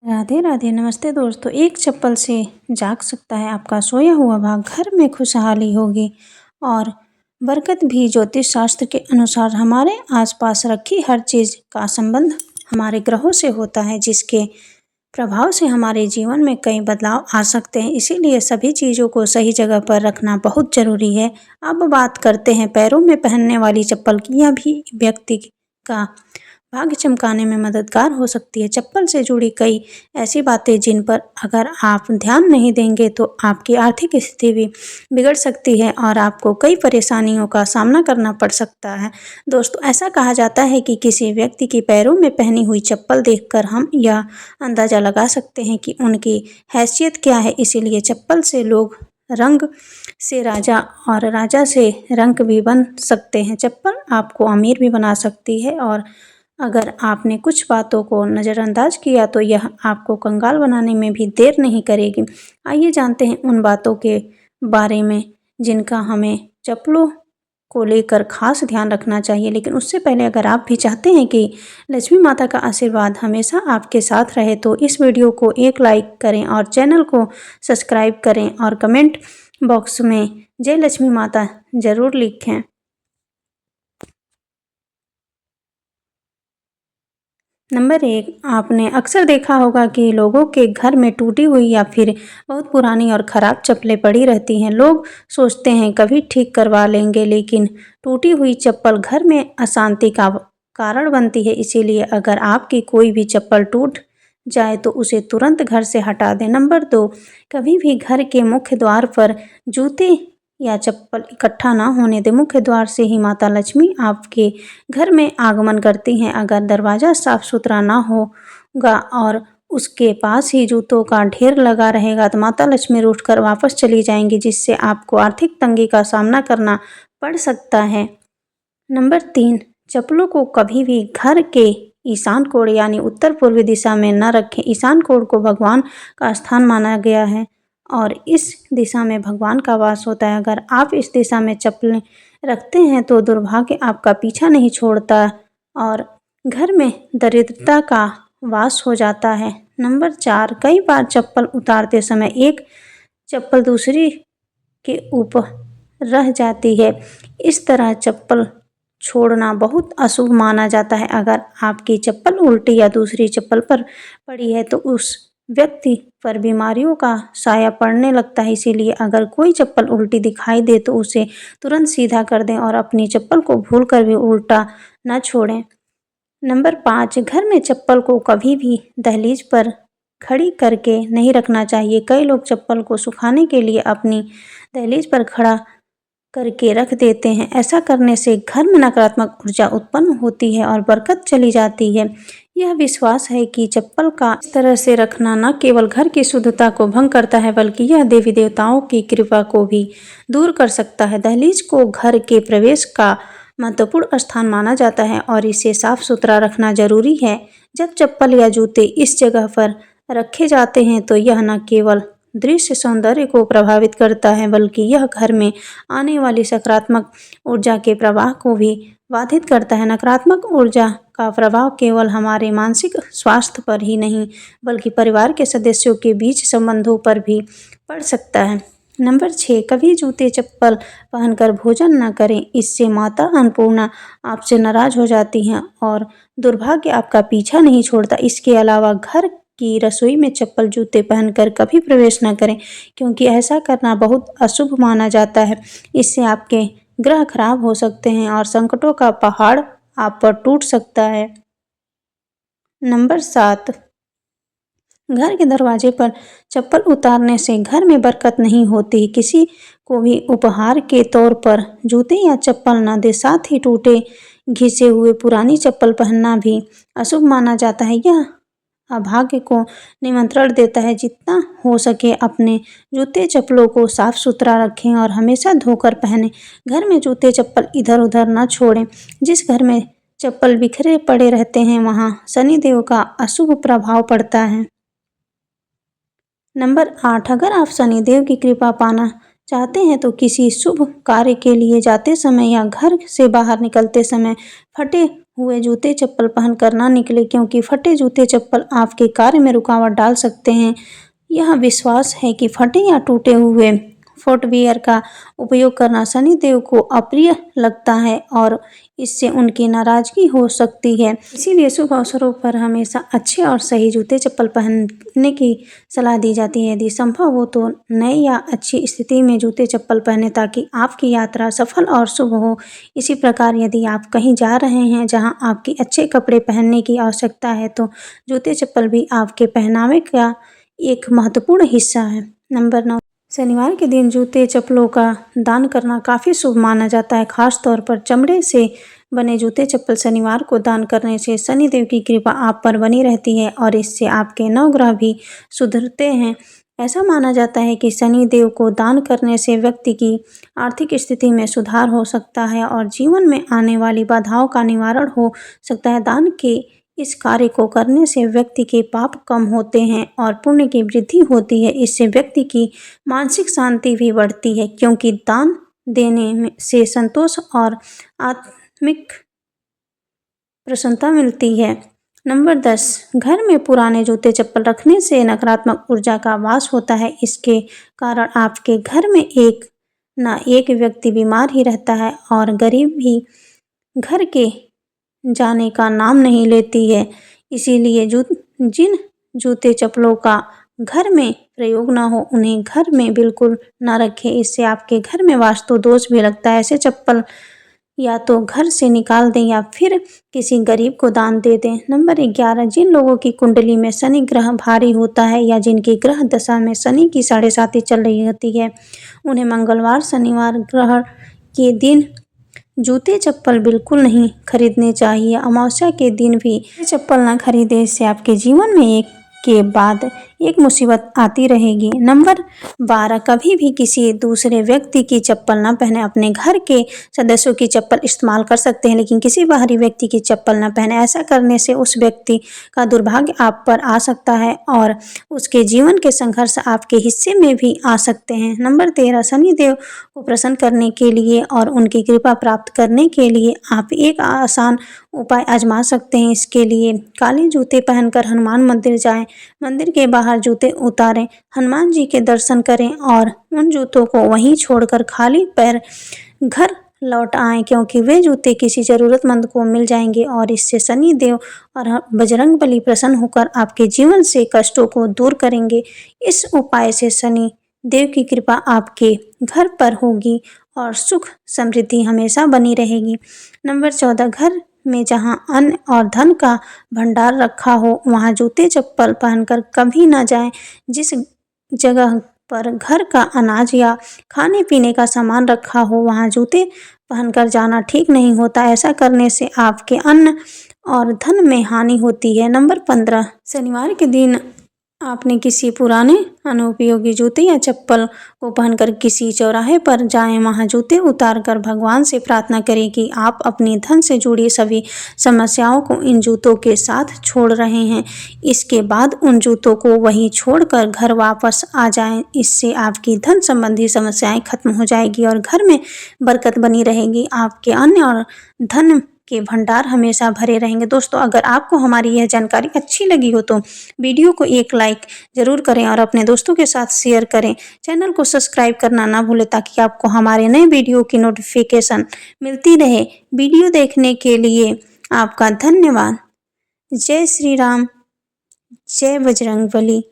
राधे राधे। नमस्ते दोस्तों। एक चप्पल से जाग सकता है आपका सोया हुआ भाग, घर में खुशहाली होगी और बरकत भी। ज्योतिष शास्त्र के अनुसार हमारे आसपास रखी हर चीज़ का संबंध हमारे ग्रहों से होता है, जिसके प्रभाव से हमारे जीवन में कई बदलाव आ सकते हैं। इसीलिए सभी चीज़ों को सही जगह पर रखना बहुत ज़रूरी है। अब बात करते हैं पैरों में पहनने वाली चप्पल की। यह भी व्यक्ति का भाग्य चमकाने में मददगार हो सकती है। चप्पल से जुड़ी कई ऐसी बातें जिन पर अगर आप ध्यान नहीं देंगे तो आपकी आर्थिक स्थिति भी बिगड़ सकती है और आपको कई परेशानियों का सामना करना पड़ सकता है। दोस्तों, ऐसा कहा जाता है कि किसी व्यक्ति की पैरों में पहनी हुई चप्पल देखकर हम यह अंदाज़ा लगा सकते हैं कि उनकी हैसियत क्या है। इसीलिए चप्पल से लोग रंग से राजा और राजा से रंक भी बन सकते हैं। चप्पल आपको अमीर भी बना सकती है और अगर आपने कुछ बातों को नज़रअंदाज किया तो यह आपको कंगाल बनाने में भी देर नहीं करेगी। आइए जानते हैं उन बातों के बारे में जिनका हमें चप्पलों को लेकर खास ध्यान रखना चाहिए। लेकिन उससे पहले अगर आप भी चाहते हैं कि लक्ष्मी माता का आशीर्वाद हमेशा आपके साथ रहे तो इस वीडियो को एक लाइक करें और चैनल को सब्सक्राइब करें और कमेंट बॉक्स में जय लक्ष्मी माता ज़रूर लिखें। नंबर 1, आपने अक्सर देखा होगा कि लोगों के घर में टूटी हुई या फिर बहुत पुरानी और ख़राब चप्पलें पड़ी रहती हैं। लोग सोचते हैं कभी ठीक करवा लेंगे, लेकिन टूटी हुई चप्पल घर में अशांति का कारण बनती है। इसीलिए अगर आपकी कोई भी चप्पल टूट जाए तो उसे तुरंत घर से हटा दें। नंबर 2, कभी भी घर के मुख्य द्वार पर जूते या चप्पल इकट्ठा ना होने दें। मुख्य द्वार से ही माता लक्ष्मी आपके घर में आगमन करती हैं। अगर दरवाज़ा साफ सुथरा ना होगा और उसके पास ही जूतों का ढेर लगा रहेगा तो माता लक्ष्मी रूठकर वापस चली जाएंगी, जिससे आपको आर्थिक तंगी का सामना करना पड़ सकता है। नंबर 3, चप्पलों को कभी भी घर के ईशान कोण यानी उत्तर पूर्वी दिशा में न रखें। ईशान कोण को भगवान का स्थान माना गया है और इस दिशा में भगवान का वास होता है। अगर आप इस दिशा में चप्पलें रखते हैं तो दुर्भाग्य आपका पीछा नहीं छोड़ता और घर में दरिद्रता का वास हो जाता है। नंबर 4, कई बार चप्पल उतारते समय एक चप्पल दूसरी के ऊपर रह जाती है। इस तरह चप्पल छोड़ना बहुत अशुभ माना जाता है। अगर आपकी चप्पल उल्टी या दूसरी चप्पल पर पड़ी है तो उस व्यक्ति पर बीमारियों का साया पड़ने लगता है। इसीलिए अगर कोई चप्पल उल्टी दिखाई दे तो उसे तुरंत सीधा कर दें और अपनी चप्पल को भूलकर भी उल्टा न छोड़ें। नंबर 5, घर में चप्पल को कभी भी दहलीज पर खड़ी करके नहीं रखना चाहिए। कई लोग चप्पल को सुखाने के लिए अपनी दहलीज पर खड़ा करके रख देते हैं। ऐसा करने से घर में नकारात्मक ऊर्जा उत्पन्न होती है और बरकत चली जाती है। यह विश्वास है कि चप्पल का इस तरह से रखना न केवल घर की शुद्धता को भंग करता है बल्कि यह देवी देवताओं की कृपा को भी दूर कर सकता है। दहलीज को घर के प्रवेश का महत्वपूर्ण स्थान माना जाता है और इसे साफ सुथरा रखना जरूरी है। जब चप्पल या जूते इस जगह पर रखे जाते हैं तो यह न केवल दृश्य सौंदर्य को प्रभावित करता है बल्कि यह घर में आने वाली सकारात्मक ऊर्जा के प्रवाह को भी बाधित करता है। नकारात्मक ऊर्जा का प्रभाव केवल हमारे मानसिक स्वास्थ्य पर ही नहीं बल्कि परिवार के सदस्यों के बीच संबंधों पर भी पड़ सकता है। नंबर 6, कभी जूते चप्पल पहनकर भोजन न करें। इससे माता अन्नपूर्णा आपसे नाराज हो जाती हैं और दुर्भाग्य आपका पीछा नहीं छोड़ता। इसके अलावा घर की रसोई में चप्पल जूते पहनकर कभी प्रवेश न करें, क्योंकि ऐसा करना बहुत अशुभ माना जाता है। इससे आपके ग्रह खराब हो सकते हैं और संकटों का पहाड़ आप पर टूट सकता है। नंबर 7, घर के दरवाजे पर चप्पल उतारने से घर में बरकत नहीं होती। किसी को भी उपहार के तौर पर जूते या चप्पल न दे। साथ ही टूटे घिसे हुए पुरानी चप्पल पहनना भी अशुभ माना जाता है। यह अभाग्य को निमंत्रण देता है। जितना हो सके अपने जूते चप्पलों को साफ सुथरा रखें और हमेशा धोकर पहनें। घर में जूते चप्पल इधर उधर न छोड़ें। जिस घर में चप्पल बिखरे पड़े रहते हैं वहाँ शनिदेव का अशुभ प्रभाव पड़ता है। नंबर 8, अगर आप शनिदेव की कृपा पाना चाहते हैं तो किसी शुभ कार्य के लिए जाते समय या घर से बाहर निकलते समय फटे हुए जूते चप्पल पहनकर ना निकले, क्योंकि फटे जूते चप्पल आपके कार्य में रुकावट डाल सकते हैं। यह विश्वास है कि फटे या टूटे हुए फुटवियर का उपयोग करना शनिदेव को अप्रिय लगता है और इससे उनकी नाराजगी हो सकती है। इसीलिए शुभ अवसरों पर हमेशा अच्छे और सही जूते चप्पल पहनने की सलाह दी जाती है। यदि संभव हो तो नए या अच्छी स्थिति में जूते चप्पल पहने, ताकि आपकी यात्रा सफल और शुभ हो। इसी प्रकार यदि आप कहीं जा रहे हैं जहां आपकी अच्छे कपड़े पहनने की आवश्यकता है, तो जूते चप्पल भी आपके पहनावे का एक महत्वपूर्ण हिस्सा है। नंबर 9, शनिवार के दिन जूते चप्पलों का दान करना काफ़ी शुभ माना जाता है। खास तौर पर चमड़े से बने जूते चप्पल शनिवार को दान करने से शनिदेव की कृपा आप पर बनी रहती है और इससे आपके नवग्रह भी सुधरते हैं। ऐसा माना जाता है कि शनिदेव को दान करने से व्यक्ति की आर्थिक स्थिति में सुधार हो सकता है और जीवन में आने वाली बाधाओं का निवारण हो सकता है। दान के इस कार्य को करने से व्यक्ति के पाप कम होते हैं और पुण्य की वृद्धि होती है। इससे व्यक्ति की मानसिक शांति भी बढ़ती है, क्योंकि दान देने से संतोष और आत्मिक प्रसन्नता मिलती है। नंबर 10, घर में पुराने जूते चप्पल रखने से नकारात्मक ऊर्जा का वास होता है। इसके कारण आपके घर में एक न एक व्यक्ति बीमार ही रहता है और गरीब भी घर के जाने का नाम नहीं लेती है। इसीलिए जिन जूते चप्पलों का घर में प्रयोग ना हो, उन्हें घर में बिल्कुल ना रखें। इससे आपके घर में वास्तु दोष भी लगता है। ऐसे चप्पल या तो घर से निकाल दें या फिर किसी गरीब को दान दे दें। नंबर 11, जिन लोगों की कुंडली में शनि ग्रह भारी होता है या जिनकी ग्रह दशा में शनि की 7.5 चल रही होती है, उन्हें मंगलवार, शनिवार ग्रहण के दिन जूते चप्पल बिल्कुल नहीं खरीदने चाहिए। अमावस्या के दिन भी चप्पल ना खरीदें, इससे आपके जीवन में एक के बाद एक मुसीबत आती रहेगी। नंबर 12, कभी भी किसी दूसरे व्यक्ति की चप्पल ना पहने। अपने घर के सदस्यों की चप्पल इस्तेमाल कर सकते हैं, लेकिन किसी बाहरी व्यक्ति की चप्पल ना पहने। ऐसा करने से उस व्यक्ति का दुर्भाग्य आप पर आ सकता है और उसके जीवन के संघर्ष आपके हिस्से में भी आ सकते हैं। नंबर 13, शनिदेव को प्रसन्न करने के लिए और उनकी कृपा प्राप्त करने के लिए आप एक आसान उपाय आजमा सकते हैं। इसके लिए काले जूते पहनकर हनुमान मंदिर जाएं, मंदिर के बाहर जूते उतारें, हनुमान जी के दर्शन करें और उन जूतों को वहीं छोड़कर खाली पैर घर लौट आएं, क्योंकि वे जूते किसी ज़रूरतमंद को मिल जाएंगे और इससे शनि देव और बजरंग बली प्रसन्न होकर आपके जीवन से कष्टों को दूर करेंगे। इस उपाय से शनि देव की कृपा आपके घर पर होगी और सुख समृद्धि हमेशा बनी रहेगी। नंबर 14, घर में जहां अन्न और धन का भंडार रखा हो, वहां जूते चप्पल पहनकर कभी ना जाएं। जिस जगह पर घर का अनाज या खाने पीने का सामान रखा हो, वहां जूते पहनकर जाना ठीक नहीं होता। ऐसा करने से आपके अन्न और धन में हानि होती है। नंबर 15, शनिवार के दिन आपने किसी पुराने अनुपयोगी जूते या चप्पल को पहनकर किसी चौराहे पर जाएं। वहां जूते उतारकर भगवान से प्रार्थना करें कि आप अपनी धन से जुड़ी सभी समस्याओं को इन जूतों के साथ छोड़ रहे हैं। इसके बाद उन जूतों को वहीं छोड़कर घर वापस आ जाएं। इससे आपकी धन संबंधी समस्याएं खत्म हो जाएगी और घर में बरकत बनी रहेगी। आपके अन्न और धन के भंडार हमेशा भरे रहेंगे। दोस्तों, अगर आपको हमारी यह जानकारी अच्छी लगी हो तो वीडियो को एक लाइक ज़रूर करें और अपने दोस्तों के साथ शेयर करें। चैनल को सब्सक्राइब करना ना भूलें, ताकि आपको हमारे नए वीडियो की नोटिफिकेशन मिलती रहे। वीडियो देखने के लिए आपका धन्यवाद। जय श्री राम, जय बजरंग बली।